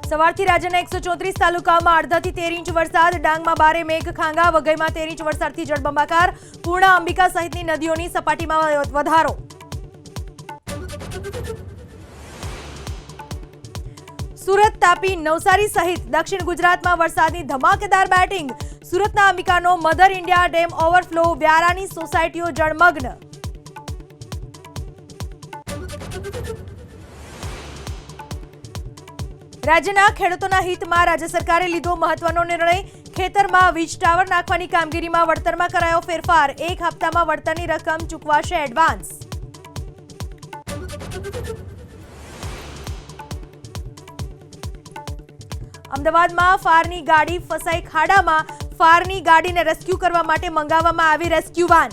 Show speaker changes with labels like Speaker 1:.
Speaker 1: સવારથી રાજ્યના 134 તાલુકામાં અડધાથી 13 ઇંચ વરસાદ. ડાંગમાં 12 મેઘ ખાંગા, વઘઈમાં 13 ઇંચ વરસાદથી જળબંબાકાર. પૂર્ણા, અંબિકા સહિતની નદીઓની સપાટીમાં વધારો. સુરત, તાપી, નવસારી સહિત દક્ષિણ ગુજરાતમાં વરસાદની ધમાકેદાર બેટિંગ. સુરતના અંબિકાનો મધર ઇન્ડિયા ડેમ ઓવરફ્લો, વ્યારાની સોસાયટીઓ જળમગ્ન. રાજ્યના ખેડૂતોના હિતમાં રાજ્ય સરકારે લીધો મહત્વનો નિર્ણય. ખેતરમાં વીજ ટાવર નાખવાની કામગીરીમાં વળતરમાં કરાયો ફેરફાર. 1 હપ્તામાં વળતરની રકમ ચૂકવાશે એડવાન્સ. અમદાવાદમાં ફાયરની ગાડી ફસાઈ ખાડામાં. ફાયરની ગાડીને રેસ્ક્યુ કરવા માટે મંગાવવામાં આવી રેસ્ક્યુ વાન.